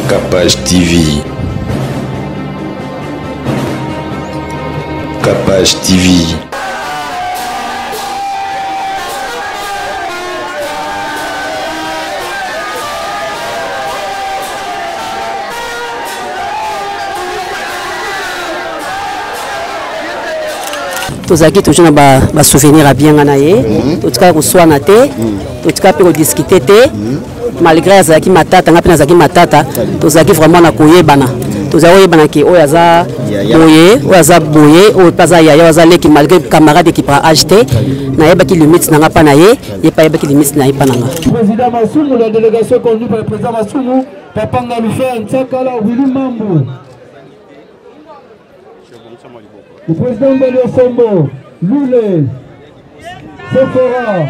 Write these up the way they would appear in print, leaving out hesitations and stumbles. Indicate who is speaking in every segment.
Speaker 1: Capage TV. Capage TV.
Speaker 2: Tozaki toujours na souvenir à bien nganaye totika kuswana te totika pe discuter te malgré azaki matata ngapi nazaki matata tozaki vraiment na koyebana tozaki oyebana ki oyo aza boye oyo paza yaya aza leki malgré camarade qui prend âge te nayebaki limite nanga pa na ye pa yebaki limite na ye pa nanga.
Speaker 3: Président Massoumou, la délégation conduite par le président Massoumou, Papa Ngaloufa Ntsakala Willy Mambo. Le président Belio Sombo, Loulé, Sephora,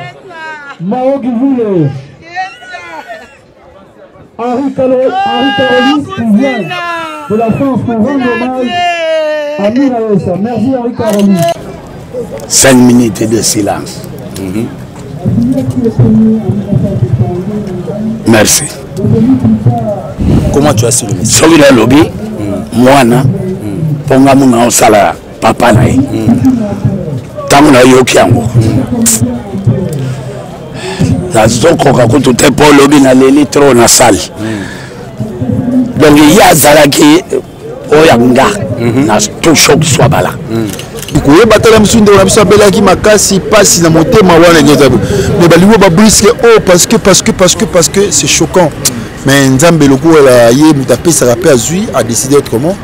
Speaker 3: Maogi Voulé, Henri Carolis qui vient de la France pour rendre hommage à Miraosa. Merci Henri Carolis.
Speaker 4: 5 minutes de silence. Merci.
Speaker 5: Comment tu as su le message?
Speaker 4: Sauvi le lobby, moi, ponga muna osala papa na ye. Tangu na yoki yango. Nazokoka kutu te po lobby na leli trop na salle. Donc il y a zalaki oyanga na tout choc soit bala.
Speaker 5: Koye batala msunde na biso bela ki makasi pasi na motema wana nyoza. Mais baliwo ba brisque parce que c'est choquant. Mais Nzambe loko la ye mutape sa rappel azui a décidé autrement.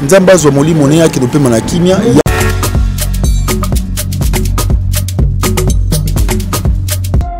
Speaker 5: Nzamba zo moli monéa ki dope mana kimia.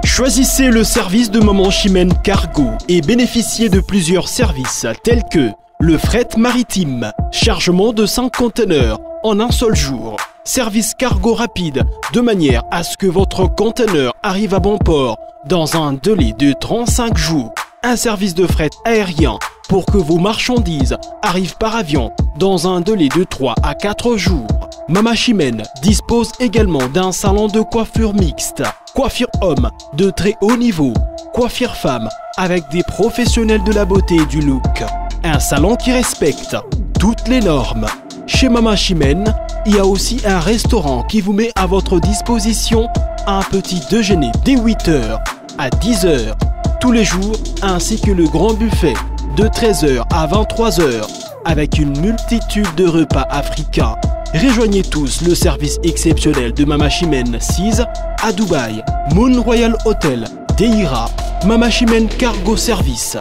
Speaker 6: Choisissez le service de Maman Chimène Cargo et bénéficiez de plusieurs services tels que le fret maritime, chargement de 5 conteneurs en un seul jour, service cargo rapide de manière à ce que votre conteneur arrive à bon port dans un délai de 35 jours, un service de fret aérien pour que vos marchandises arrivent par avion dans un délai de 3 à 4 jours. Maman Chimène dispose également d'un salon de coiffure mixte, coiffure homme de très haut niveau, coiffure femme avec des professionnels de la beauté et du look. Un salon qui respecte toutes les normes. Chez Maman Chimène, il y a aussi un restaurant qui vous met à votre disposition un petit déjeuner dès 8h à 10h tous les jours, ainsi que le grand buffet de 13h à 23h avec une multitude de repas africains. Rejoignez tous le service exceptionnel de Maman Chimène 6 à Dubaï, Moon Royal Hotel, Deira, Maman Chimène Cargo Service,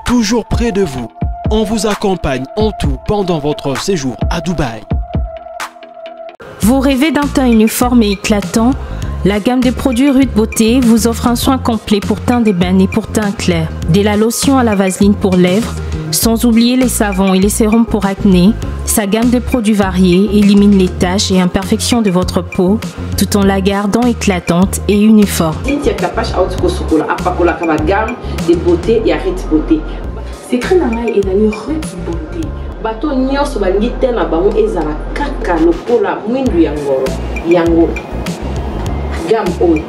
Speaker 6: toujours près de vous. On vous accompagne en tout pendant votre séjour à Dubaï.
Speaker 7: Vous rêvez d'un teint uniforme et éclatant? La gamme de produits Rude Beauté vous offre un soin complet pour teint d'ébène et pour teint clair. De la lotion à la vaseline pour lèvres, sans oublier les savons et les sérums pour acné. Sa gamme de produits variés élimine les taches et imperfections de votre peau tout en la gardant éclatante et uniforme.
Speaker 8: Secret nangai ezali Rude Beauté. Bato nyonso balingi te na bango ezala kaka lokola mwindu yango gamme oyo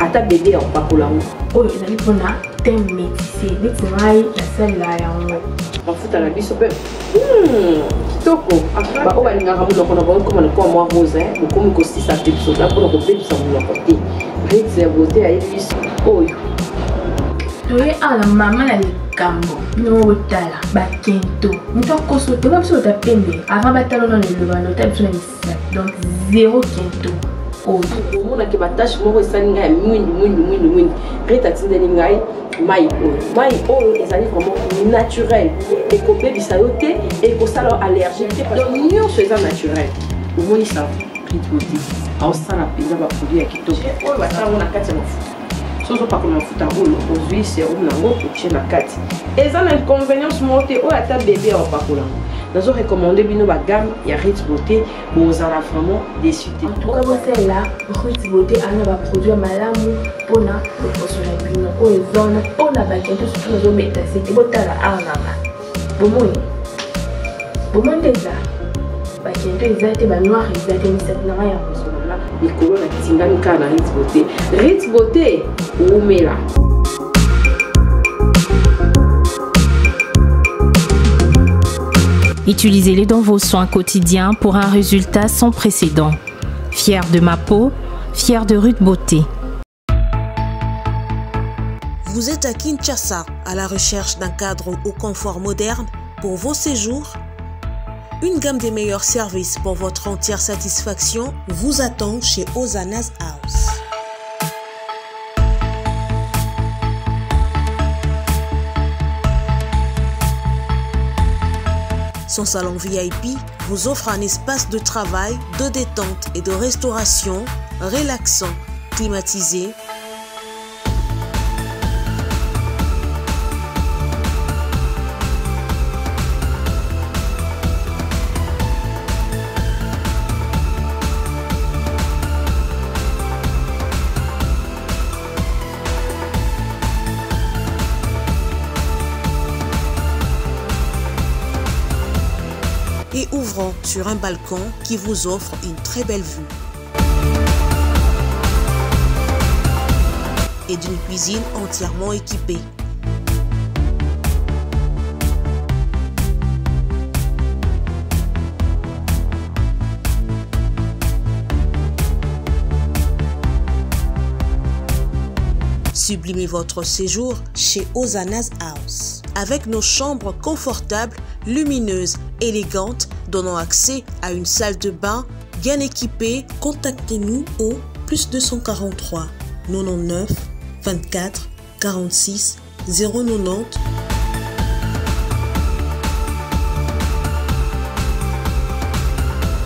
Speaker 8: ata bébé opakola oyo ezali mpona te métissé neti ngai nasalela yango bafuta na biso mpe kitoko baoyo balingaka monoko na bango koma lokola mwa rose bokomi kosisa te biso da mpona kobebisa monoko te Rude Beauté ayebi biso oyo toye ala mama na likambo no otala bakento muto koso te ba biso ta pembe avant batalo na leloba no ta biso na misa donc zéro kento oyo mona ke batache moko esali ngai mwindu reta tindeli ngai mai oyo ezali vraiment naturel ekobebisa yo te ekosala allergie te donc nyonso eza naturel omoni sa Rude Beauté aosala mpenza baproduit ya kitoko oyo basalango na kati ya mafuta soso pakola mafuta oyo ozwi serum nango otie na kati eza na inconvénience moko te oyo ata bébé aopakola nazo recommandé bino bagamme ya Rude Beauté bozala vraiment déçu te
Speaker 9: oka bosela Rude Beauté ana baproduit malamu mpona loposo na bino oyo ezona mpona bakento soki nazobeta sete botala arnama bomoi eza bakento eza te banoir eza te misati nanga ya kozolala likolo na tingani kaka na Rude Beauté. Rude Beauté oumela
Speaker 7: Utilisez-les dans vos soins quotidiens pour un résultat sans précédent. Fier de ma peau, fier de Ruth Beauté.
Speaker 10: Vous êtes à Kinshasa, à la recherche d'un cadre au confort moderne pour vos séjours? Une gamme des meilleurs services pour votre entière satisfaction vous attend chez Hosanna's House. Son salon VIP vous offre un espace de travail, de détente et de restauration relaxant, climatisé, et ouvrant sur un balcon qui vous offre une très belle vue. Et d'une cuisine entièrement équipée. Sublimez votre séjour chez Hosanna's House. Avec nos chambres confortables, lumineuses, élégantes, donnant accès à une salle de bain bien équipée, contactez-nous au +243 99 24 46 090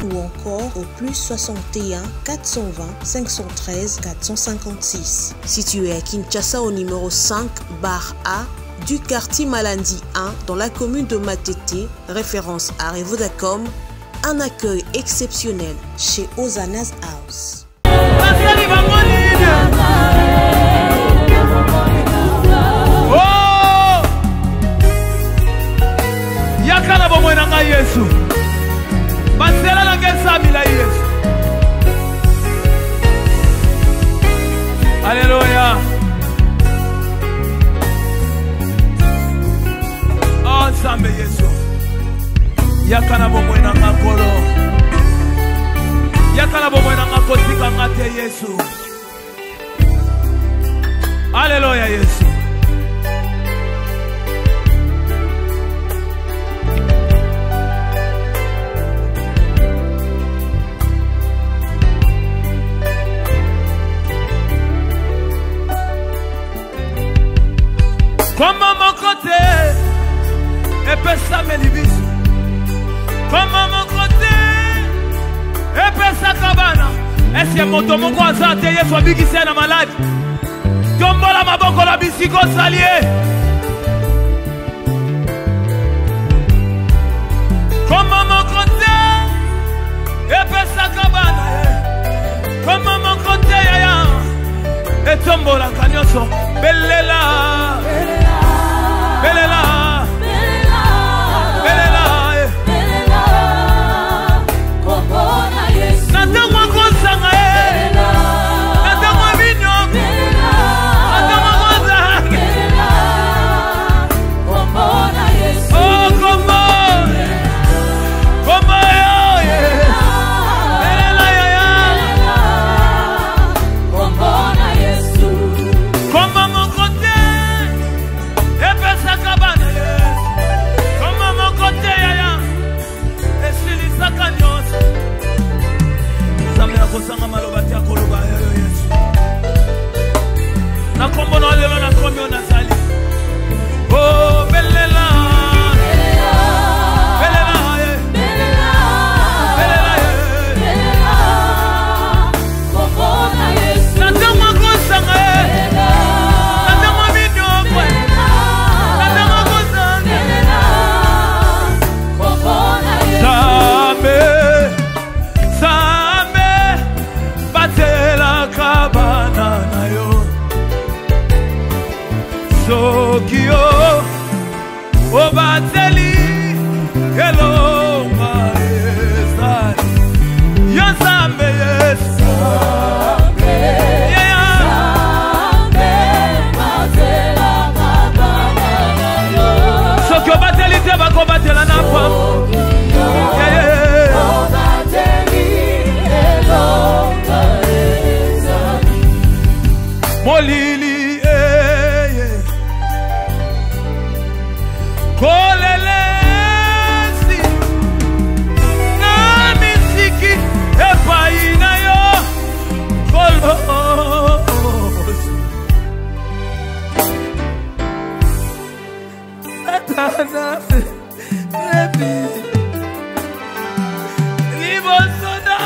Speaker 10: ou encore au +61 420 513 456. Situé à Kinshasa au numéro 5 bar A du quartier Malandi 1 dans la commune de Matete, référence à Revodacom, un accueil exceptionnel chez Hosanna's House.
Speaker 11: Alléluia. Oh, Zambe Yesu. Yakana bomo na makolo. Yakana bomo na makotika ngate Yesu. Alléluia Yesu. Comment mon côté epesa melibisi, comment mon côté epesa kabana. Est-ce que moto moko azate Yesu abikisi na malade? Tombola maboko la bisiko salie. Comment mon côté epesa kabana, comment mon côté ya et tombola kanyoso belela. Belela, Belela, Belela, Kobona Yesu. Natama kosanga natama vinyo, natama kosa. Belela, Kobona Yesu. Oh, Kobona, Kobona Belela, Belela, Kobona Yesu. Koma mon côté. Sakabana Yesu, koma mokote yaya, esili sakanyos. Zambe akosanga malobati akoloba yoyo Yesu. Na kombo na lelo na kombo na zali. Oh belela, belela, belela, belela, belela, belela, kobona Yesu. Na tama kosanga Sokio Obateli Hello Maesari Yasambe Yesambe Yasambe Batela Kabana Sokio Bateli Teba Kobatela Napa kolelesi na misiki epai na yo kolosi Satana epi libosoda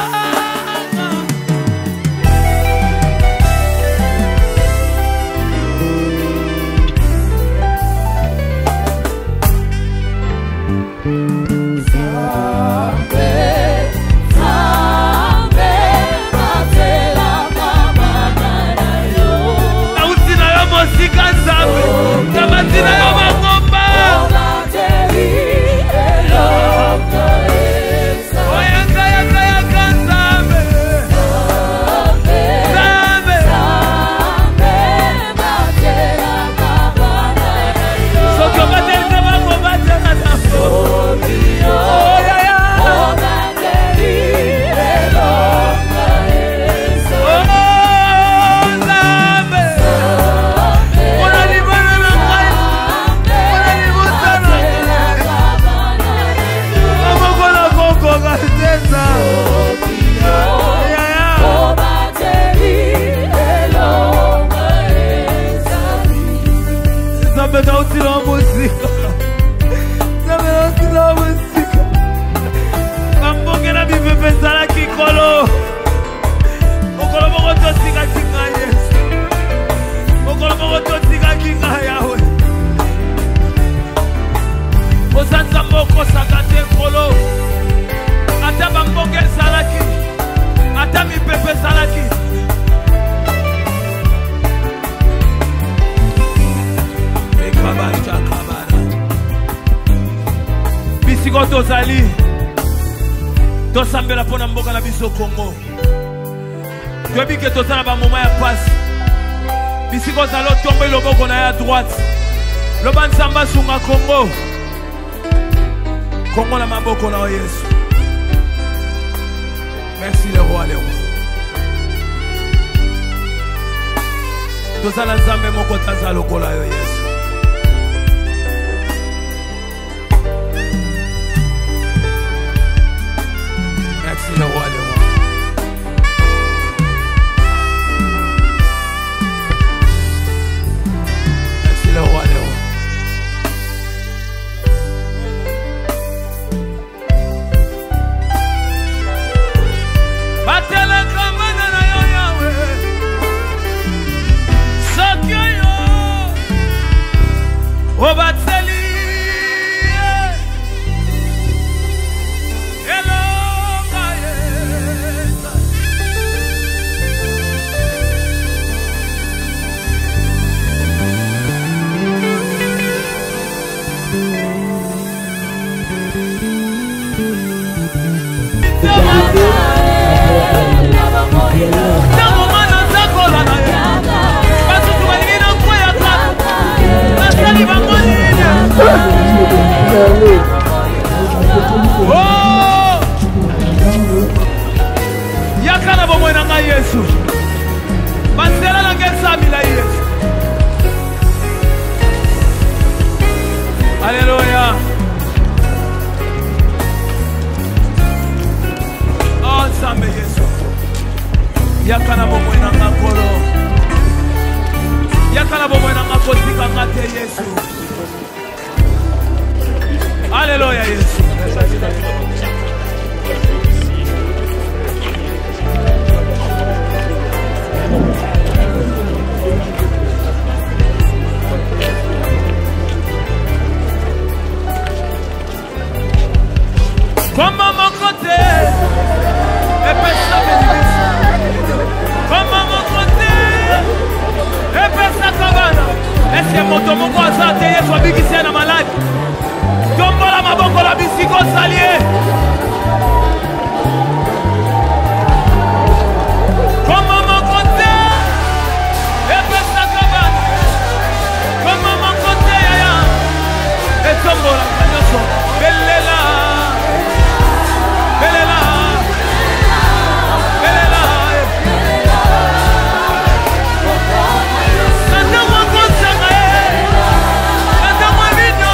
Speaker 11: tozali tosambela pona mboka na biso Congo toyebi ke tozala ba moment ya pasi bisiko zalo tombe loboko na ya droite loba nzamba sunga Congo Congo na maboko na Yesu. Merci le roi les rois. Tozala nzambe moko taza lokola yo Yesu. Merci le roi les rois. Merci le roi les rois. Batela kamana na yo Yahweh. Sakyo yo. O bateli. Oh! Yakana bomwena nga Yesu. Basela na ngesa bila Yesu. Alléluia. Oh, Nzambe Yesu. Yakana bomwena nga kolo. Yakana bomwena nga kotika ngate Yesu. Alléluia Yesu. Comme mon côté, et personne ne dit. Comme mon côté, et personne ne dit. Est-ce que mon tomo quoi ça t'es soit big ici na malade? Tombola maboko la bisiko salier. Comme mon côté, et personne ne dit. Comme mon côté, et tombola kanyoso. Belela. Belela, Belela, Santa moi consacré, Santa moi vino,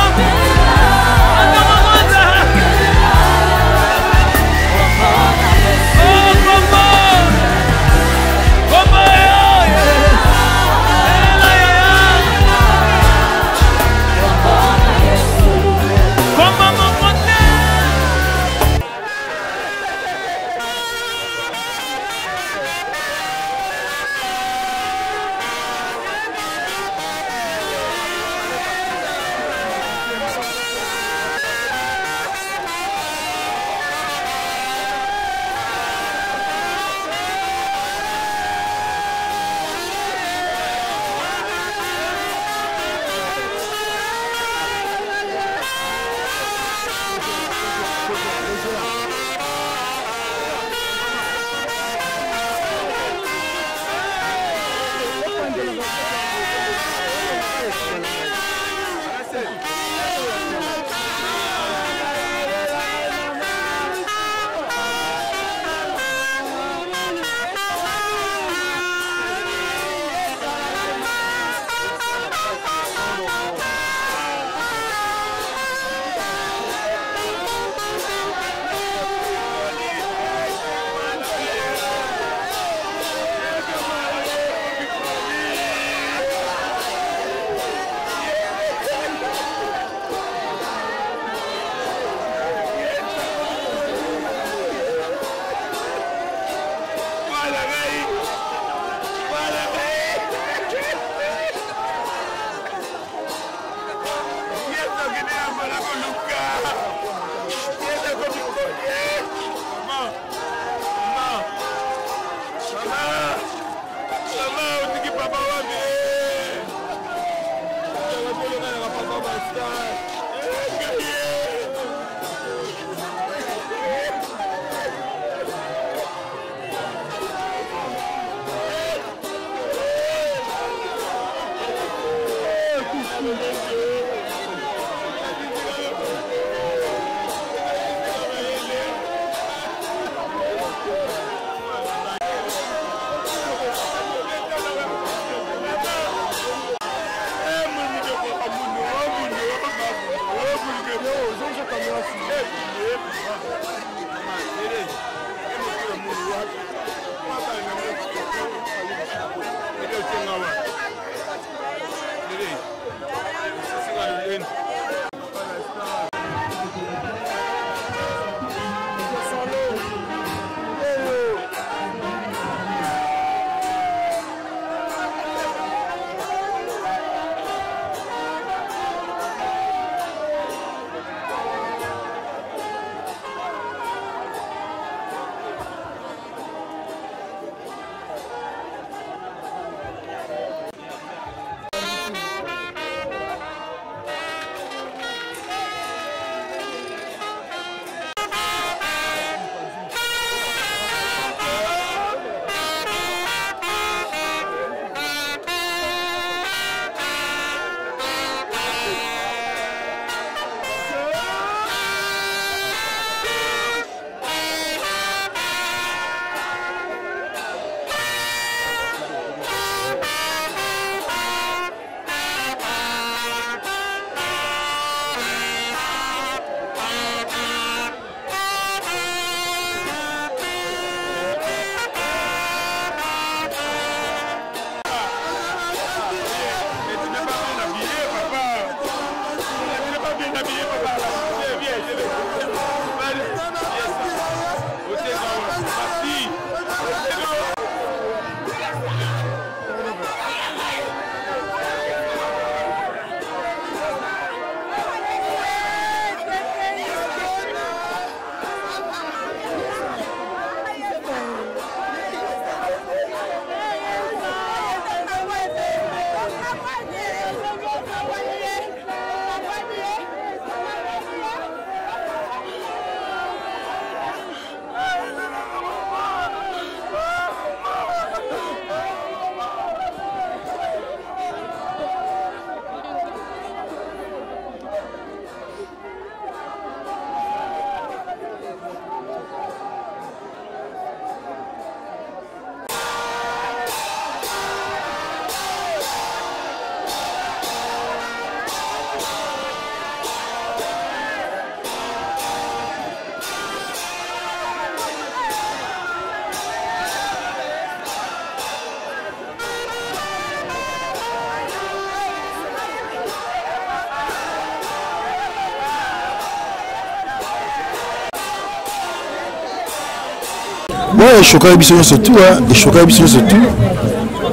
Speaker 5: Ouais, choqué biso surtout hein, et choqué biso surtout.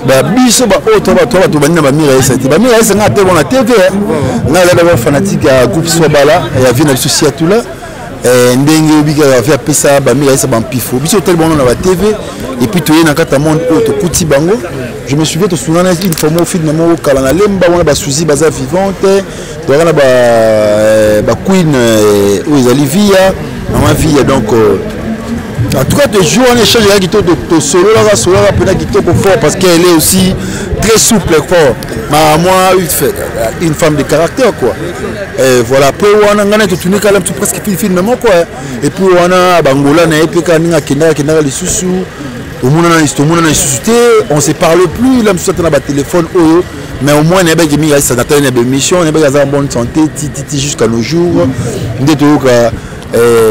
Speaker 5: Bah biso ba auto ba to ba na ba mira ça. Ba mira ça ngate bon la TV hein. Na la ba fanatique à groupe Swabala et à vina souci à tout là. Ndenge obika va faire pesa ba mira ça ba pifo. Biso tel bon na ba TV et puis to na kata monde auto kuti bango. Je me souviens de souvent une fois au film mo kala na lemba on ba suzi baza vivante. To na ba queen ou Olivia, maman vie donc en tout cas, de jouer en échange avec de solo, parce qu'elle est aussi très souple. Moi, une femme de caractère. Quoi. Et voilà, après, on a tout presque finalement. Et puis, on a Bangola, on ne se parle plus, là, on a un téléphone, mais au moins, on a une émission, on a une bonne santé jusqu'à nos jours.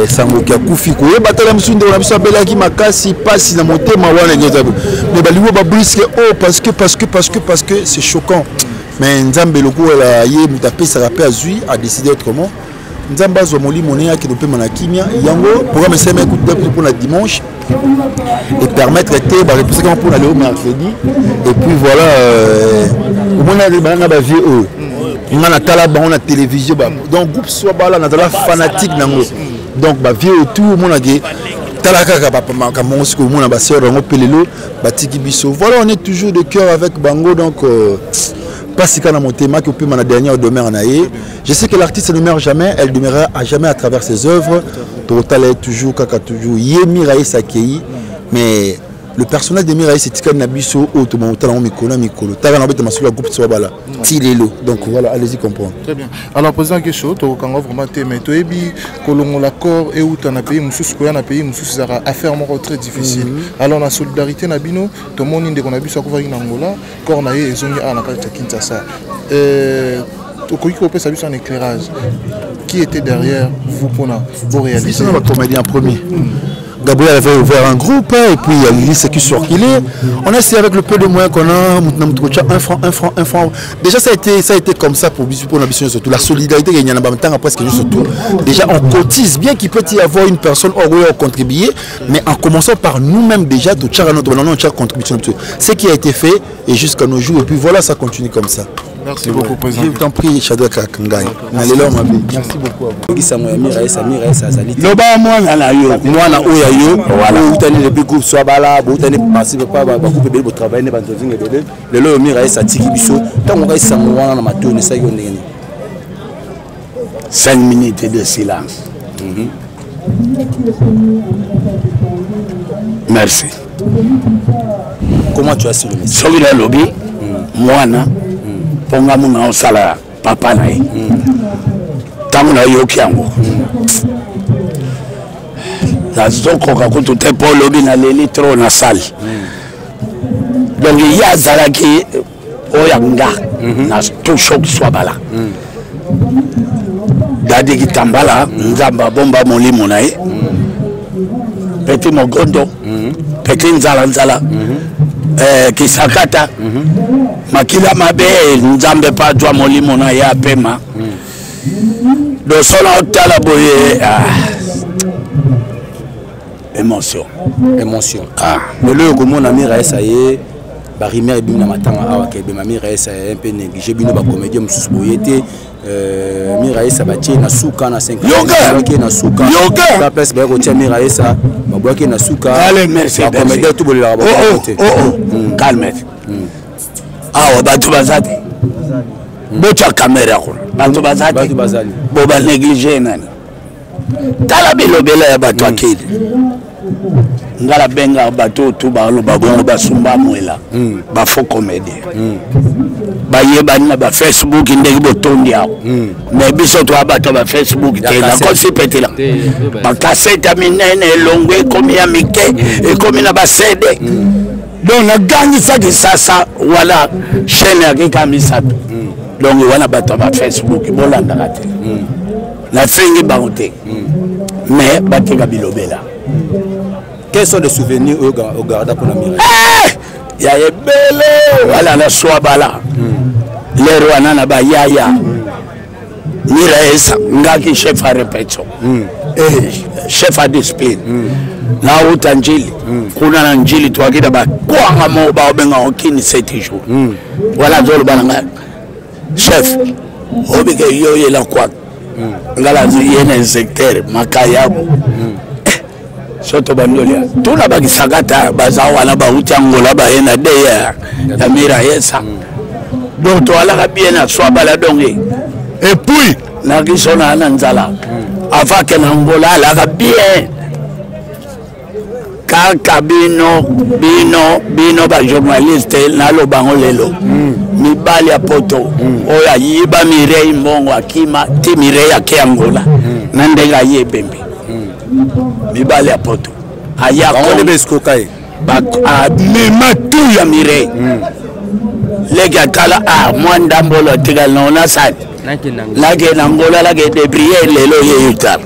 Speaker 5: Sangoki akufi ko batala musundo na biso bela ki makasi pasi na motema wana nyoza mais baliwo ba brisque parce que c'est choquant mais nzambe loko la ye mutape ça rappelle azui a décidé autrement nzamba zo molimo ne yaki dope manakimia yango programme sema écoute pour la dimanche et permettre de ba reposer pour aller au mercredi et puis voilà au moins les bana ba vieux on a tala ba on a télévision donc groupe Swabala na la fanatique nango. Donc, vieux autour, mon agé, talaka papa makamons que mon ambassadeur on pelelo, batiki biso. Voilà, on est toujours de cœur avec Bango, donc pas si quand mon thème qui peut ma dernière demeure en aïe. Je sais que l'artiste ne meurt jamais, elle demeurera à jamais à travers ses œuvres. Total est toujours kaka toujours Yemi Raï Sakei, mais le personnage de Miraï c'est Tika Nabiso autrement talent mikolo taga na bête masula groupe Swabala tilelo donc voilà allez-y comprendre.
Speaker 12: Très bien. Alors posant une question to kanga vraiment mais to ebi kolongo l'accord et ou na pays mususu ko na pays mususu ça affaire moko très difficile. Alors la solidarité na bino to moni ndeko na biso ko va ina Angola corps na ye ezongi ana ka Kinshasa. a un éclairage. Qui était derrière vous pour réaliser?
Speaker 5: C'est notre comédien premier. Gabriel avait ouvert un groupe et puis il y a Lily qui circulait. On a essayé avec le peu de moyens qu'on a, 1 franc. Déjà ça a été comme ça pour la mission surtout. La solidarité, il y en a pas presque surtout. Déjà on cotise, bien qu'il peut y avoir une personne au contribuer, mais en commençant par nous-mêmes déjà, de notre contribution. Ce qui a été fait et jusqu'à nos jours. Et puis voilà, ça continue comme ça.
Speaker 12: Merci beaucoup, président.
Speaker 5: Je t'en prie, Shadrack Kangai. Merci beaucoup à
Speaker 4: vous. 5 minutes de silence. Merci.
Speaker 13: Comment tu as su le message?
Speaker 4: Soki na lobby, mwana ponga muna osala papa na ye. Tango na yoki yango. Nazokoka kutu te po lobby na leli trop na salle. Donc il y a zalaki oyanga na tout choc soit bala. Dadi kitambala nzamba bomba molimo na ye. Petit mogondo. Petit nzala kisakata makila mabe nzambe pa twa molimo na ya pema do solo tala boye émotion
Speaker 13: mais le comment on a mis essayer barimer et bimna matanga awa ke be mamira essayer un peu négligé bino ba comédien mususu boyete Miraïsa batie na suka na 5 yoga na suka la place ba ko tia Miraïsa ba boaki na suka
Speaker 4: allez merci
Speaker 13: ba comédien tout bolila ba côté
Speaker 4: calme awa ba tu bazati bocha caméra ko ba tu bazati bo ba négliger nani tala bilobela ya bato akili ngala benga bato tu ba lo ba bongo ba sumba mwela ba faux comédien bayebani ba Facebook ndeki botondi yao mais biso to abato ba Facebook te la kosi petela ba cassette minene longwe komi ya mike et komi na ba CD donc na gangi ça que ça voilà chaîne ya kamisa donc wana bato ba Facebook bolanda kate na sengi baote mais batika bilobela.
Speaker 13: Quels sont les souvenirs au Garda pour la mire?
Speaker 4: Il y a des belles, voilà la soabala. Les rois na ba yaya. Miraïsa, ngaki chef à répétition. Chef à discipline. Na utanjili. Kuna na njili tuakida ba kwanga mo ba obenga okini 7 jours. Voilà zolo balanga. Chef, obike yo la kwa. Ngala yene secteur makayabu. Soto bandolia tuna bakisakata bazawana ba utangola ba ena deya ya Miraïsa donc to ala bien na swabala donge et puis na kisona nanzala avant que nangola la bien kaka bino ba journaliste na lo bango lelo mibali ya poto oya yiba Mirei mbongo akima ti Mirei ya Angola nandenga yebembe mibali ya poto aya
Speaker 13: on besko kai
Speaker 4: ba mema tout ya Mirei lega kala mwanda mbolo tigal na sa lage na ngola lage de prier lelo yeyuta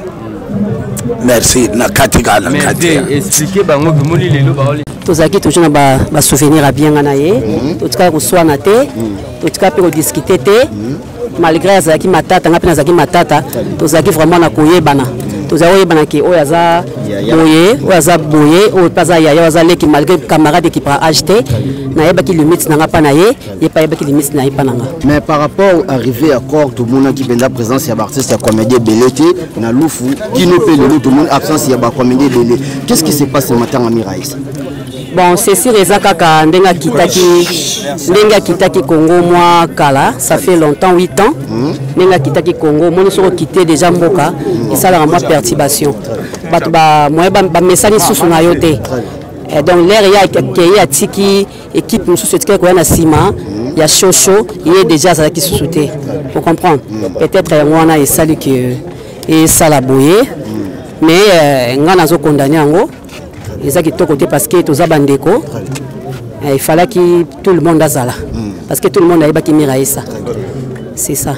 Speaker 4: merci na katika na katika
Speaker 13: expliquer bango bimoli lelo baoli
Speaker 2: tozaki toujours na ba souvenir à bien na ye totika ko swana te totika pe ko discuter te malgré azaki matata ngapi nazaki matata tozaki vraiment na koyebana tozaki bana ki oyaza boye o paza ya yaza leki malgré camarade qui prend acheter na yebaki limite na ngapa na ye pas yebaki limite na yepa nanga.
Speaker 14: Mais par rapport arrivé à corps tout le monde qui vient la présence ya artiste ya comédien belete na lufu qui ne peut le tout le monde absence ya ba comédien belé. Qu'est-ce qui se passe ce matin à Miraïsa?
Speaker 2: Bon, c'est si Reza Kaka ndenga kitaki Congo moi kala, ça fait longtemps 8 ans. Ndenga kitaki Congo, moi nous sommes quittés déjà mboka et ça la moi perturbation. Ba moi ba message sous na yote. Et donc l'air il y a tiki équipe nous sous ko na sima, il y a Chocho, il est déjà ça qui sous-souté. Vous comprendre? Peut-être on a salut que et ça la boyer. Mais ngana zo condamner ngo. Ils ont côté parce que tous abandeko. Il fallait que tout le monde azala parce que tout le monde a ébattu Miraïsa. C'est ça.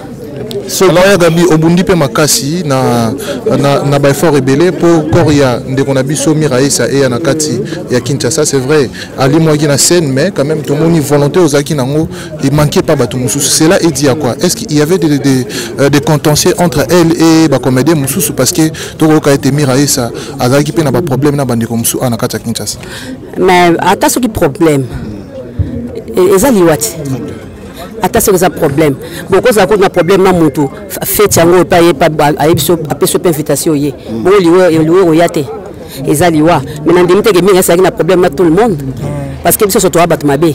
Speaker 12: alors ya gabi obundi pe makasi na ba effort rebelle pour Korea ndeko na biso Miraïsa et na kati ya Kinshasa. C'est vrai ali moi qui na scène mais quand même tout le monde volonté aux aki nango il manquait pas bato mususu. Cela est dit à quoi? Est-ce qu'il y avait des contentieux entre elle et ba comédien mususu parce que tout ka été Miraïsa azaki pe na ba problème na bandeko mususu na kati ya Kinshasa?
Speaker 2: Mais ata ce qui problème ezali wati ata c'est un problème beaucoup ça cause un problème na mutu fait yango pa ayebiso apeso pe invitation ye bon liwe oyate ezaliwa mais na ndimite ke minga ça na problème na tout le monde parce que biso surtout abat mabe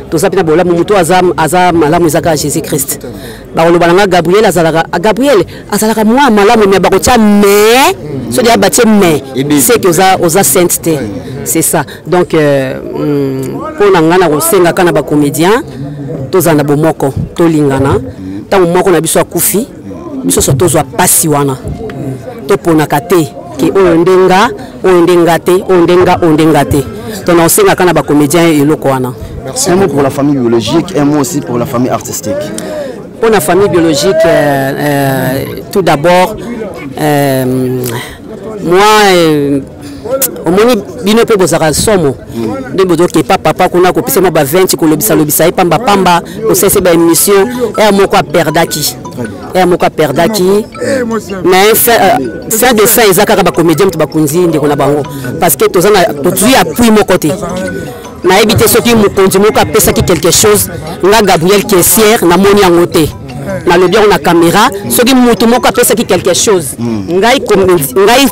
Speaker 2: to ça pina bola mutu azam malamu ezaka Jésus Christ ba lo balanga Gabriel azalaka moi malamu mais ba ko tia mais so dia batie mais c'est que oza sainteté c'est ça donc pour nangana ko senga kana ba comédien tozana bomoko tolingana tango moko na biso akufi biso so tozwa pasi wana to pona kate ke ondenga te to na osenga kana ba comédien eloko wana.
Speaker 14: Un mot pour la famille biologique, un mot aussi pour la famille artistique.
Speaker 2: Pour la famille biologique, tout d'abord, moi au moins bino pe bozara somo de bodo ke papa kuna ko pisa ma ba 20 ko lobisa e pamba ko sese ba émission et moko perdaki mais faire de ça ezaka ba comédien to ba kunzi ndeko na bango parce que tozana tozui appui mon côté na éviter ce qui mokonzi moko apesa ki quelque chose nga Gabriel qui est fier na moni angote na le bien on a caméra ce qui mutu moko apesa ki quelque chose ngai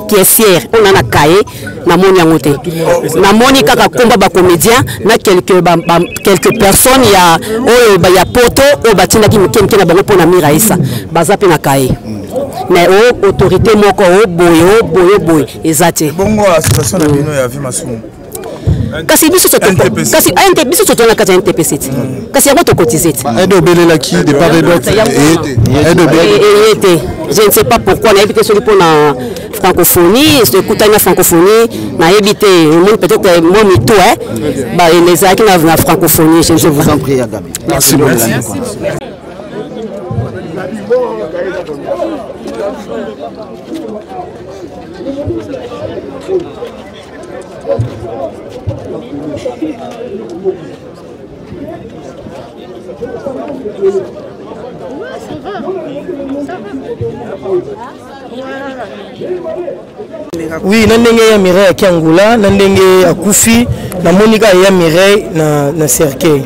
Speaker 2: qui est fier on a na kaye na moni angote na moni kaka komba ba comédien na quelques personnes ya poto o batinda ki mkenke na bango pona Miraïsa baza pe na kaye mais autorité moko boyo ezate
Speaker 15: bongo la situation na bino ya vie masumu
Speaker 2: kasi biso soto na kati ya NTP7 kasi yango tokotize
Speaker 12: aide obelela ki de part et d'autre
Speaker 2: je ne sais pas pourquoi na évité celui pour la francophonie écouter la francophonie na évité peut-être moi mito bah les acquis na francophonie je vous en prie Gabi.
Speaker 12: Merci beaucoup.
Speaker 16: Oui, nandenge ya Mireille ya Kiangula, nandenge ya Kufi, na Monica ya Mireille na Cercueil.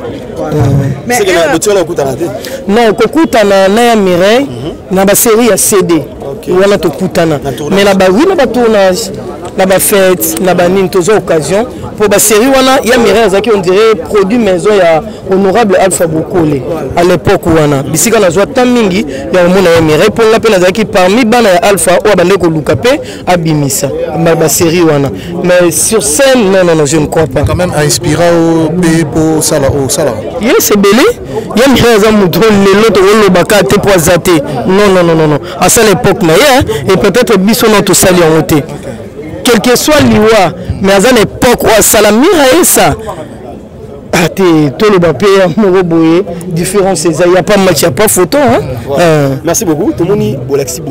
Speaker 13: Mais c'est que tu as kutana te?
Speaker 16: Non, kokutana na ya Mireille na ba série ya CD. Wana to kutana. Mais na ba oui na ba tournage, na ba fête, na ba nini tozo occasion pour ba série wana ya Mireille zaki on dirait produit maison ya honorable Alpha Bokole à l'époque wana. Bisika na zwa tamingi ya mona ya Mireille pour la peine zaki parmi bana ya Alpha o bande ko lukape abimisa. Ba série wana. Mais sur scène non je ne crois pas.
Speaker 12: Quand même inspiré au pays pour sala.
Speaker 16: Yes, c'est belé. Ya Mireille za muto lelo to lo baka te poisaté. Non. À cette époque na et peut-être biso non to sali en côté. Quel que soit l'iwa, mais à une époque où ça la Miraïsa, tout le papier, différence, il n'y a pas match, il n'y a pas photo.
Speaker 13: Merci beaucoup. Tout le monde Bolexi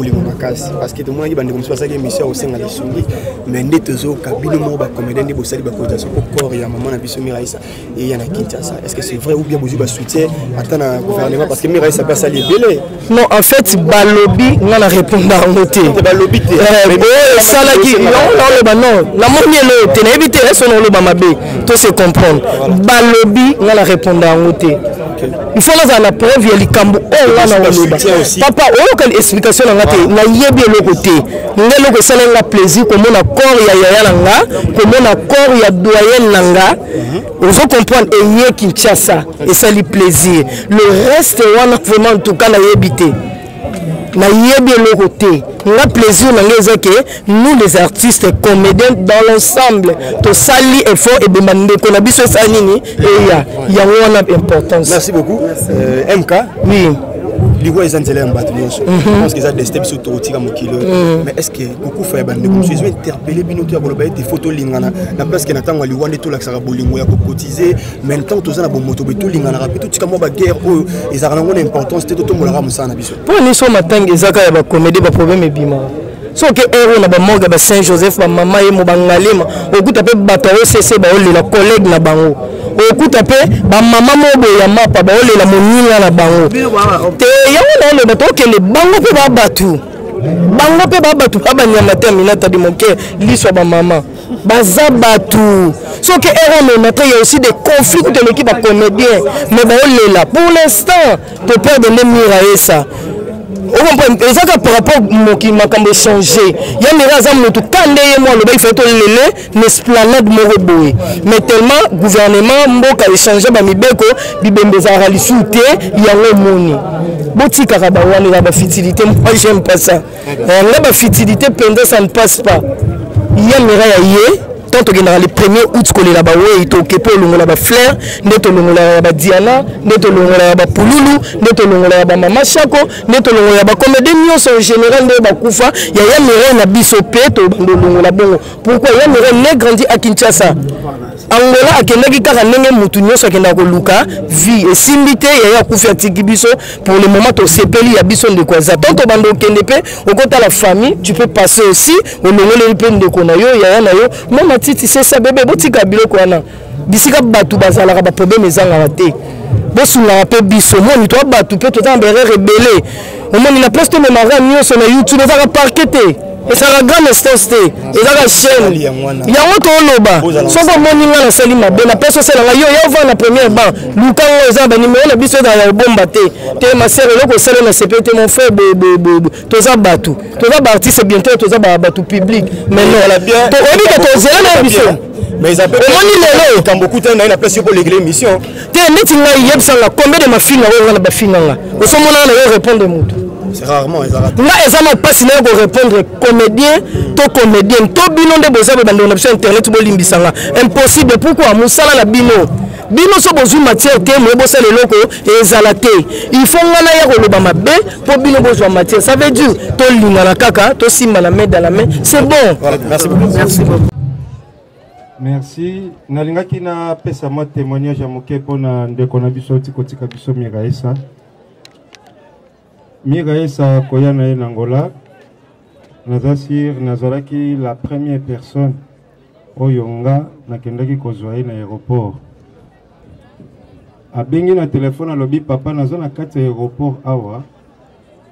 Speaker 13: parce que tout le monde a dit que émission au sein de la Souris, mais nous avons cabine comédien de Bossali Bakotation au corps, il y a maman Nabiso Miraïsa et il y a Kinshasa. Est-ce que c'est vrai ou bien vous avez soutien attendre le gouvernement parce que Miraïsa passe à l'ébélé?
Speaker 16: Non, en fait, Balobi, on a répondu à un côté.
Speaker 13: Balobi,
Speaker 16: ça là qui non, la monnaie le tenait éviter son le bamabé, tout se comprendre. Balobi, on a répondu à un côté. Il faut la preuve, il y a les cambo, papa, quelle explication on a été, na yebi le côté, ngelo ko sala nga plaisir comme on a corps ya langa, comme on a corps ya doyen langa, on faut comprendre et yé Kinshasa et ça lui plaisir. Le reste on a vraiment en tout cas la yebité. Na yebi le côté, na plaisir na les que nous les artistes comédiens dans l'ensemble, to sali effort et demander qu'on a biso sanini et il y a une importance.
Speaker 13: Merci beaucoup. MK.
Speaker 16: Oui.
Speaker 15: liwa eza nzela ya bato nyonso je pense que ça des steps sur totika mokilo mais est-ce que beaucoup fa bande comme je vais interpeller bino to ya koloba ete photo lingana na place que natango liwa nde to lakisaka bolingo ya kokotiser même temps toza na bomoto be to lingana rapide tika mo ba guerre oyo ezaka nango na importance te to molaka mosala na biso
Speaker 16: po ni so matanga ezaka ya ba comédie ba problème ebima so que héros na ba morgue ba Saint Joseph ba mama ye mo bangalema okuta pe bato OCC ba olela collègue na bango okuta pe ba mama mobo ya mapa ba olela moninga na bango te yango na le bato ke le bango pe ba batu bango pe ba batu ba nyama te minata di moke liswa ba mama baza batu so que héros na maître il y a aussi des conflits de l'équipe ba comédien mais ba olela pour l'instant te perdre les miraesa ezaka par rapport moki makambo changer ya miraza moto kande ye moi le ba il fait to lele n'esplanade moko boye mais tellement gouvernement mboka échanger ba mibeko bibembeza ralisu te yango moni botika ka ba wana ba futilité moi j'aime pas ça la ba futilité pendant ça ne passe pas ya mira ya ye tant que dans les premiers août que là-bas ouais to kepo longola ba fleur neto longola ba diana neto longola ba pululu neto longola ba mama chako neto longola ba comédie nyonso en général de ba kufa ya mire na biso peto longola bongo pourquoi ya mire ne grandi à Kinshasa Angola akendaki kaka ndenge mutu nyonso akenda ko luka vie et simbité ya kufa tiki biso pour le moment to sepeli ya biso ndeko za tonto bando kende pe okota la famille tu peux passer aussi au longola pe ndeko na yo ya na yo mama titi c'est ça bébé botika biloko wana bisika batu bazala ka ba problème ezanga te bosunga pe biso moni to batu pe to tambere rebelle au moins la place de memara nyonso na YouTube ezaka parqueté et ça la grande instance ezaka chaîne yango to loba soko moni nga na sali mabe na personne c'est la yo va na première ban lukango eza ba numéro na biso da bomba te ma sœur loko sala na CPT mon frère toza batu toza ba artiste bientôt toza ba batu public mais non to obi ka to zela na biso
Speaker 15: mais ils appellent lelo quand beaucoup de temps na place pour régler mission
Speaker 16: te neti nga yebsanga combien de ma fille na ba finanga osomona na répondre mutu
Speaker 15: c'est rarement ils arrêtent
Speaker 16: là ezama passe na ko répondre comédien to bino nde boza ba ndona sur internet bo limbisanga impossible pourquoi musala na bino so bozu matière te mo bosa leloko ezala te il faut ngana ya ko loba mabe po bino bozo matière ça veut dire to lingana kaka to simba la main dans la main c'est bon
Speaker 15: voilà, merci beaucoup
Speaker 17: merci nalingaki na pesa mo témoignage ya moke pona ndeko na biso tikotika biso Miraesa koya na Angola nazasir nazalaki la première personne oyonga nakendaki kozwa na aéroport abengi na téléphone alobi papa naza na kati ya aéroport awa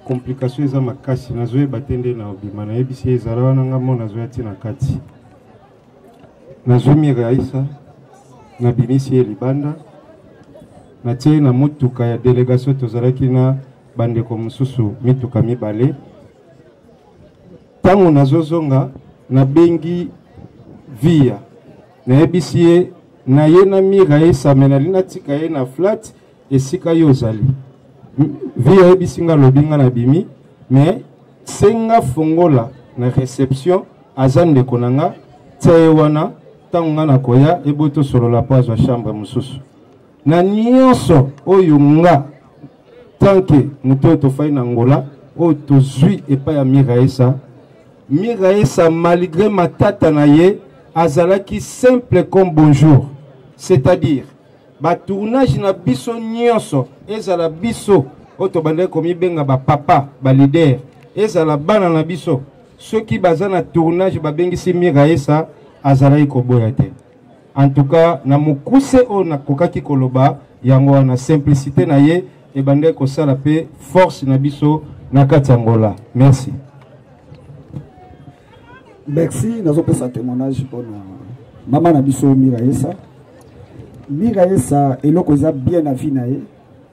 Speaker 17: complication eza makasi nazoye batende na obima na yebisi ezala wana ngamo nazoya ti na kati nazo Miraesa na bimisi ye libanda na tie na motuka ya délégation tozalaki na bandeko mususu mituka mibale tango nazozonga na bengi via na yebisi ye na ye na Miraesa menali na tika ye na flat esika yozali via yebisi nga lobinga na bimi mais senga fongola na réception azande konanga tsaye wana tango nga na koya eboto solo la page wa chambre mususu na nyonso oyo nga tanke muto tofai na Angola o tozui epa ya Miraesa malgré matata na ye azalaki simple comme bonjour c'est-à-dire ba tournage na biso nyonso ezala biso o to bande komi benga ba papa ba leader ezala bana na biso ceux qui baza na tournage ba bengisi Miraesa azalaki koboya te en tout cas na mukuse o na kokaki koloba yango na simplicité na ye et bande ko sala pe force na biso na kati Angola. Merci.
Speaker 18: Merci nazo pesa témoignage pour maman na biso Miraesa eloko za bien na vie na ye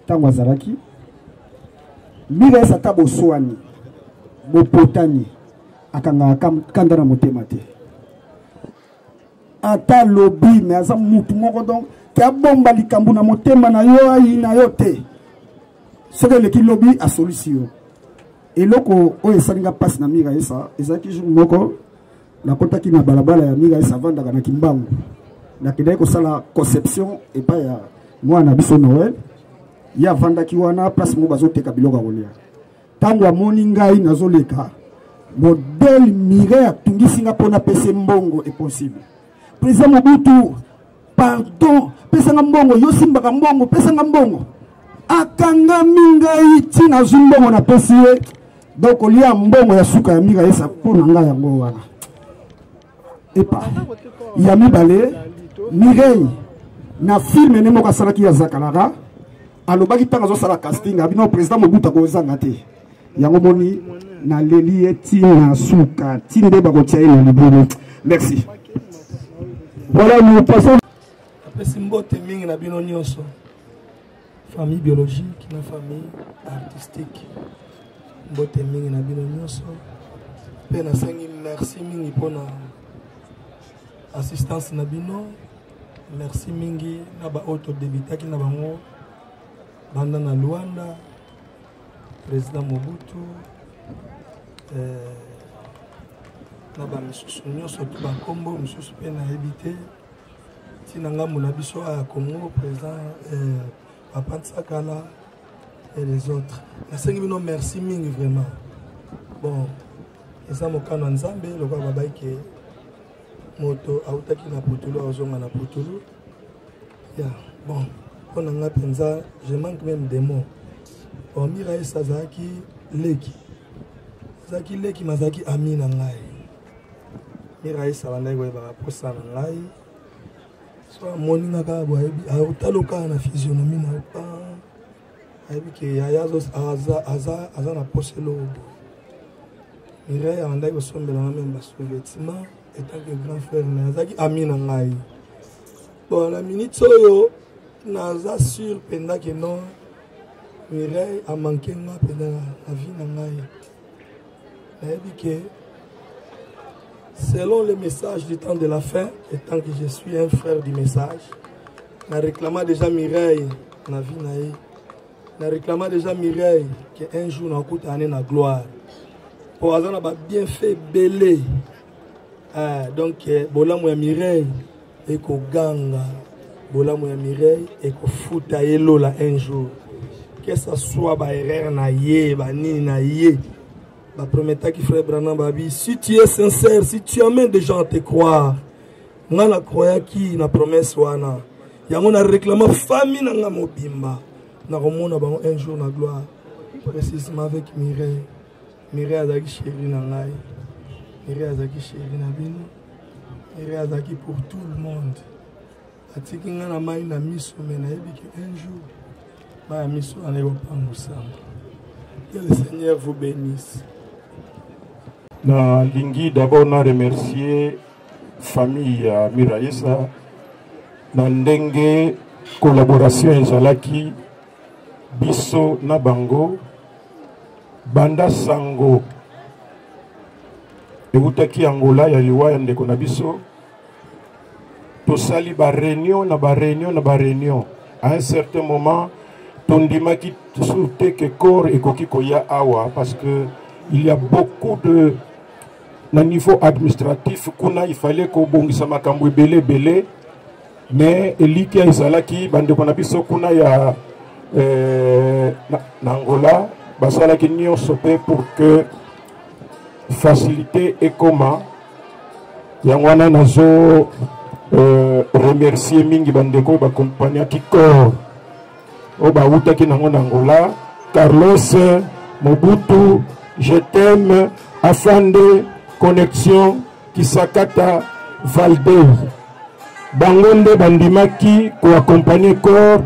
Speaker 18: tango azalaki Miraesa tabo swani bo potani akanga kanda na motema te ata lobby mais aza mutu moko donc ka bomba likambu na motema na yo ayi na yo te ce que le lobby a solution et loko o esalinga passe na Miraesa ezaki jour moko na kota ki na balabala ya Miraesa vanda na kimbangu na kidai ko sala conception et pas ya moi na biso Noël ya vandaki wana place mo bazoteka biloko kolia tango amoni ngai nazoleka modèle Mireille atungisi nga pona pese mbongo est possible président Mobutu pardon pesa nga mbongo yo simbaka mbongo pesa nga mbongo akanga mingai tina zumbongo na pesi ye donc lia mbongo ya suka ya Mireille sa pona nga yango wana epa ya mibale Mireille na film ne moka salaki ya Zakalara alobaki tanga zo sala casting abino président Mobutu ko zanga te yango moni na leli etina suka tinde bakotia ina libulu merci. Voilà, nous passons.
Speaker 19: Après Simbote mingi na bino nyonso famille biologique na famille artistique mbote mingi na bino nyonso pe na sengi merci mingi pona assistance na bino merci mingi na ba auto débitaki na bango banda na Luanda président Mobutu na ba misusu nyonso to ba kombo misusu pe na habité tina ngambo na biso a Congo président Papa Tsakala et les autres na sengi bino merci mingi vraiment bon eza mokano nzambe lokwa babai ke moto autaki na potolo azonga na potolo ya bon on a penza je manque même des mots bon Mireille Sazaki leki Zaki leki mazaki amina ngai Mireille Sabandai go ba posa na ngai so moni na ka bo ebi autaloka na physionomie na pa ebi ke ya zo aza na poselo Mireille Sabandai go sombela na même basouvetima étant que grand frère na zaki amina ngai bon la minute oyo naza sûr penda que non Mireille a manqué nga penda la vie na ngai selon le message du temps de la fin, étant que je suis un frère du message, je réclame déjà Mireille na vie naïe. Je réclame déjà Mireille qu'un jour nous coûte année na gloire. Pour avoir bien fait belé. Donc bola Mireille et ko ganga, bola Mireille et ko futa yelo là un jour. Que ça soit ba erreur na yé, ba ni na yé. La prometta qui frère Branham Babi, si tu es sincère, si tu amènes des gens à te croire, on a croyé qui na promesse wana. Ya on a réclamé famille na mobimba. Na romona ba un jour na gloire. Précisément avec Mireille. Mireille azaki chérie na ngai. Mireille azaki chérie na bino. Mireille azaki pour tout le monde. Atiki nga na mai na miso mais na yebi que un jour ba miso aneko pangusamba. Que le Seigneur vous bénisse.
Speaker 17: Na lingi d'abord na remercier famille ya Miraisa na ndenge collaboration ezalaki biso na bango banda sango eutaki Angola ya liwa ya ndeko na biso tosali ba réunion na ba réunion à un certain moment tondimaki surtout que corps ekoki koya awa parce que il y a beaucoup de na niveau administratif kuna il fallait ko bongisa makambo belé mais eliki ezalaki bandeko na biso kuna ya na Angola basalaki nyonso pe pour que faciliter et comment yangwana nazo remercier mingi bandeko ba compagnie ki corps oba utaki nango na Angola Carlos Mobutu je t'aime Afande Connexion Kisakata Valdez bangonde bandimaki ko accompagner corps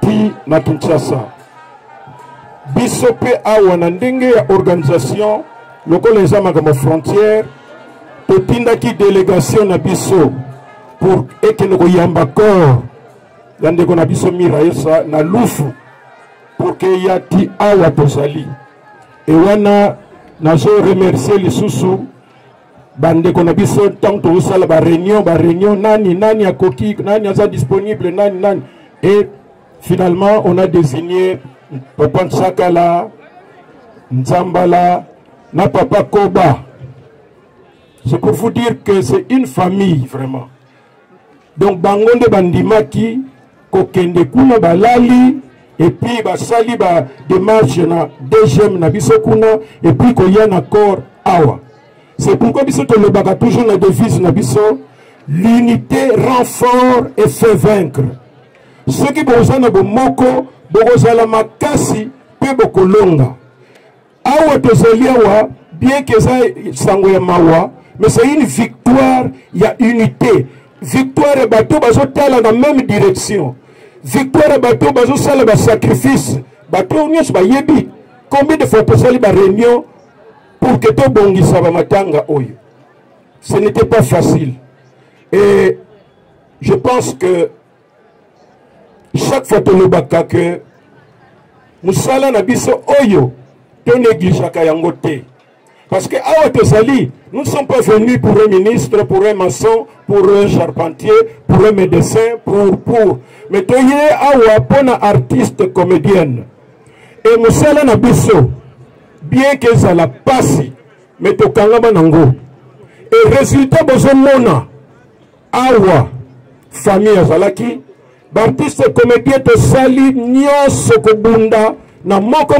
Speaker 17: ti na Kinshasa biso pe awa na ndenge ya organisation lokola eza makambo frontière totindaki délégation na biso pour ekende koyamba corps ya ndeko na biso Miraisa na lufu pour que yati awa tozali et wana nazo remercier lisusu bandeko na biso tant tozala ba réunion nani akoki nani aza disponible nani et finalement on a désigné Papa Tsakala Nzambala na Papa Koba. C'est pour vous dire que c'est une famille vraiment. Donc bangonde bandimaki kokende kuna balali et puis basali ba démarche na deuxième na biso kuna et puis koya na corps awa. C'est pourquoi biso tolobaka toujours na devise na biso l'unité rend fort et fait vaincre. Ceux qui bozana bomoko bozala makasi pe bokolonga. Awa tozali awa bien que ça sango ya mawa mais c'est une victoire, il y a unité. Victoire et bateau bazotala dans la même direction. Victoire et bateau bazosala ba sacrifice. Bateau nyos ba yebi. Combien de fois tosali ba réunion pour que to bongisa ba matanga oyo. Ce n'était pas facile. Et je pense que chaque fois que nous baka que musala na biso oyo to négligeaka yango te. Parce que awa tosali, nous ne sommes pas venus pour un ministre, pour un maçon, pour un charpentier, pour un médecin, pour. Mais toye awa pona artiste comédienne. Et musala na biso, bien que ça la passe, mais tokanga banango. Et résultat bozomona awa famille azalaki, artiste comédien tosali nyonso kobunda na moko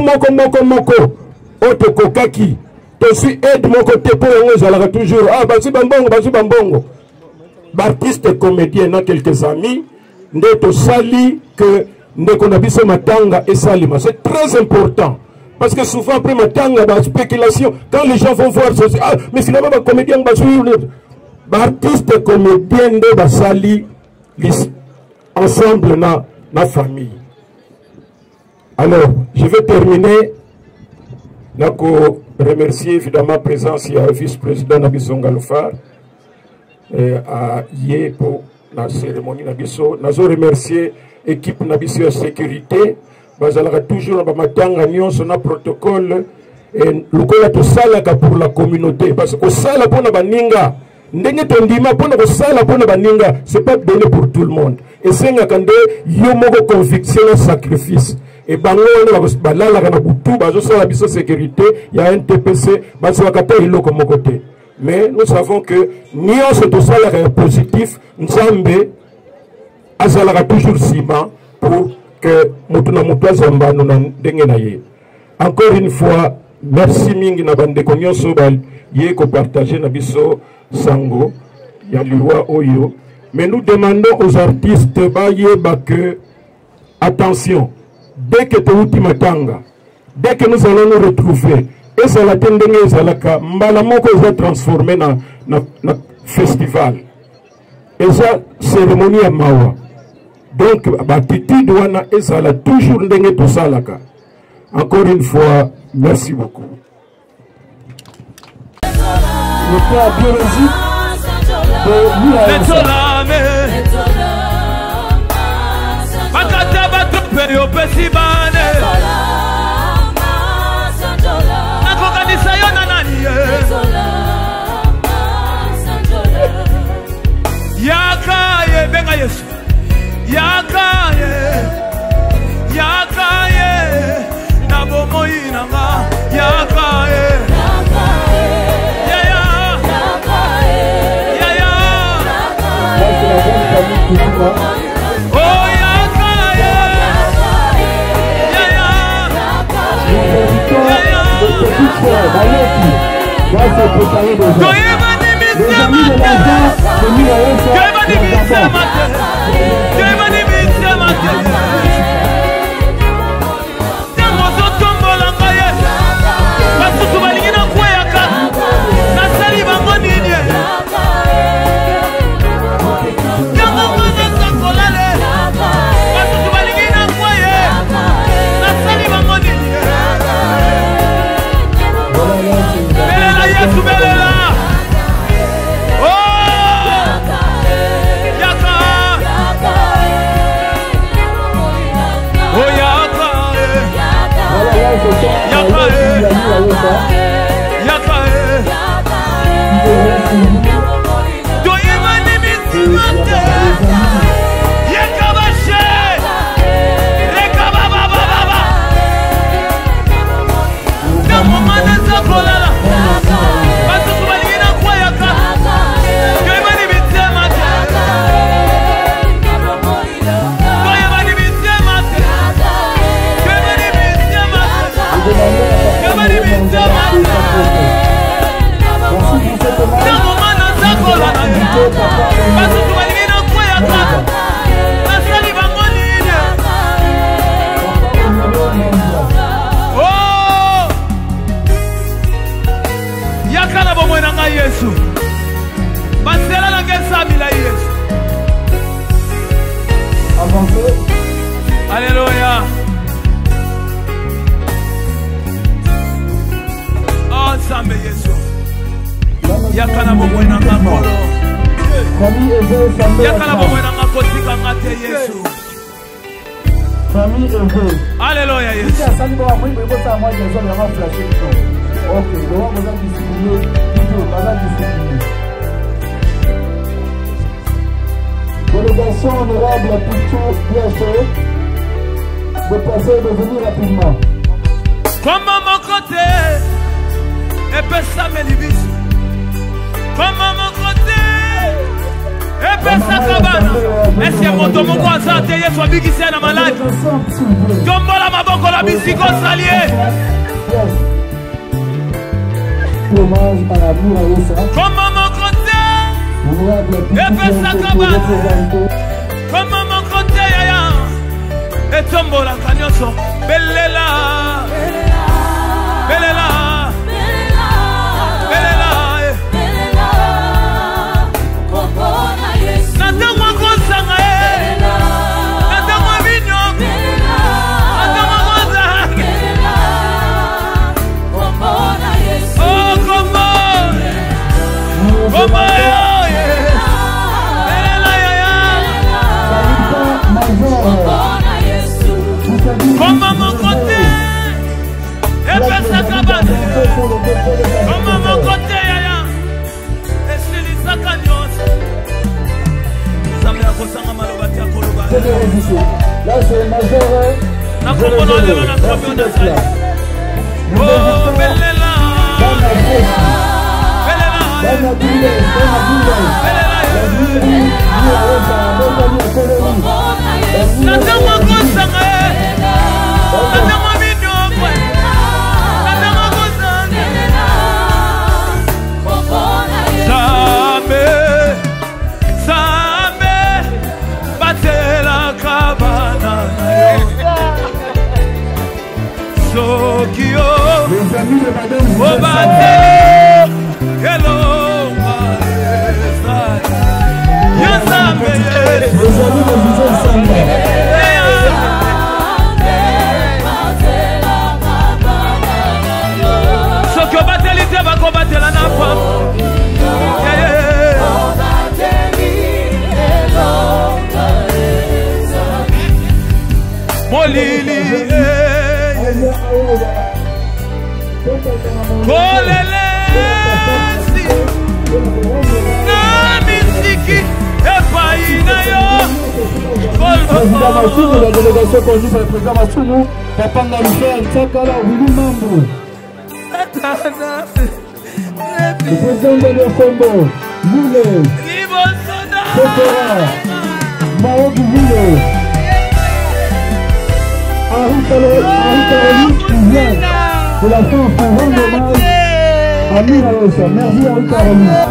Speaker 17: otokokaki. Je suis aide mon côté pour les toujours. Ah, basi bambongo. Artiste comédien, dans quelques amis, ndeto sali que ndeko na biso matanga et salima. C'est très important. Parce que souvent après matanga, la spéculation, quand les gens vont voir, ah, mais finalement, les comédiens, artiste comédien, nde basali ensemble na famille. Alors, je vais terminer. Nako remercier évidemment la présence du vice-président Nabiso Ngalofar à Yé pour la cérémonie Nabiso. Nous remercier l'équipe Nabiso de sécurité. Nous allons toujours en son protocole et nous allons pour la communauté. Parce que ça pour la baninga. C'est pas donné pour tout le monde. Et c'est une conviction et sacrifice. Et bango balala kana butu bazosala biso sécurité, il y a un TPC bazwakata iloko mokote. Mais nous savons que nyonso to sala est positif, nzambe azalaka toujours sima pour que mutu na mutu azambano na ndenge na ye. Encore une fois, merci mingi na bandeko nyonso bal ye ko partager na biso sango ya liwa oyo. Mais nous demandons aux artistes bayeba que attention. Dès que tu matanga, dès que nous allons nous retrouver, et ça la tendance à la mbalamoko est transformé dans festival. Et ça, cérémonie à Mawa. Donc, l'attitude wana et ça la toujours ndenge tout ça là. Encore une fois, merci beaucoup.
Speaker 3: Le père biologique de l'UASA.
Speaker 11: Yo pesibane nakokanisa yo na nani yakaye benga Yesu yakaye na bomoi nanga yakaye yakana bomwe na ngakolo yakana bomwe na ngakotika ngate Yesu
Speaker 3: famille Eve
Speaker 11: alléluia Yesu
Speaker 3: si asali ba mwimbo ikosa mwa jezo ya maflash ito okay le wa moza discipliné tout baza discipliné délégation honorable à Pichou PHE de passer et de venir rapidement
Speaker 11: comme mon côté et pesa melibis comme mon côté et pesa kabana est-ce que mon tomo kwa za te Yesu abikisi na malade tombola maboko la bisiko salier
Speaker 3: hommage à la Miraïsa
Speaker 11: comme mon côté et pesa kabana comme mon côté yaya et tombola kanyoso belela belela belela natamwa kosanga natamwa vino natamwa kosa oh kombo kombo belela yaya kombo mon côté epesa kabane kombo mon côté yaya esilisaka nyonso
Speaker 3: là c'est major
Speaker 11: oh belela natamwa kosanga natamwa bidokwe natamwa kosanga Zambe batela kabana Sokio Obate Hello Yazambe Sokio batelite bako batela na fam Molili Kolelesi Na misiki Epayi na yo
Speaker 3: Président Massounou, la délégation conduite par le président Massounou, Papa Ngalifer, Tsakala, Willy Mambo. Le président de l'Okombo, Moulé, Sokora, Mao Bouville, Henri Caroline qui vient de la France pour rendre hommage à Miraïsa. Merci Henri Caroline.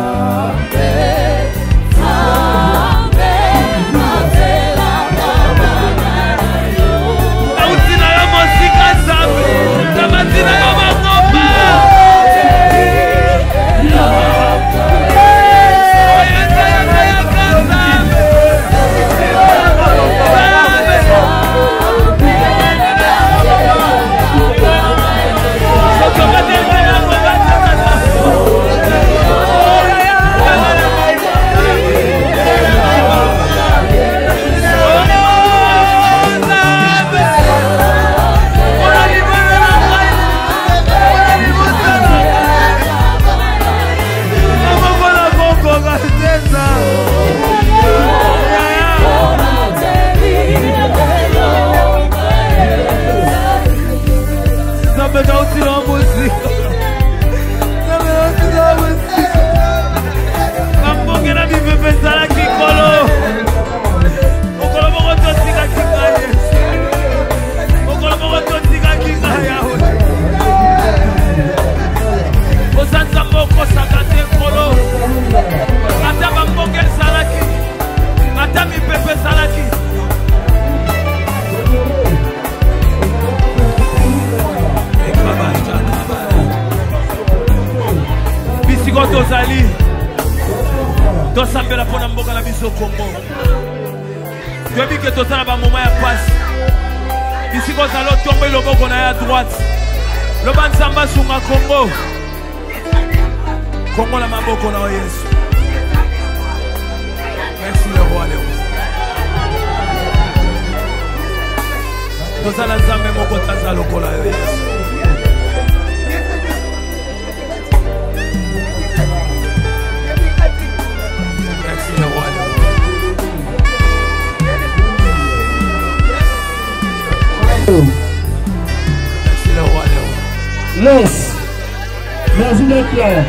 Speaker 11: tozali tosambela mpona mboka na biso Kongo toyebi ke tozala bamoma ya pasi bisika ozala otombe loboko na ya droite loba nzambe asunga Kongo Kongo na maboko na Yesu. Merci le roi Léo. Tozala nzambe moko taza lokola yo Yesu. Merci le roi Léo. Merci le roi Léo.
Speaker 3: Laisse. Merci d'être là.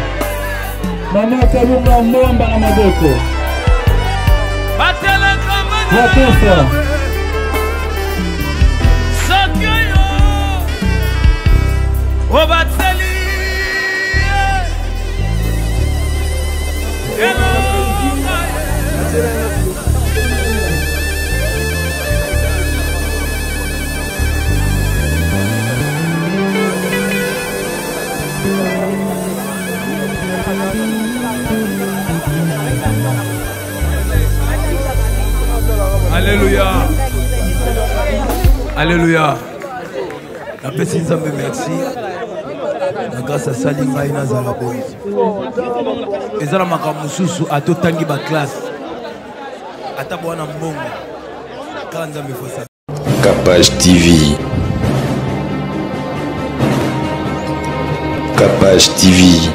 Speaker 3: Maman Kalumba Mwamba na maboko. Watoto.
Speaker 11: Sakyo. Obatseli. Alléluia. Alléluia. La personne Nzambe merci. La grâce à Salinga ina zala boy. Ezala makamususu atotangi ba classe. Ata bwana mbongo. Kala Nzambe fosa.
Speaker 1: Capage TV. Capage TV.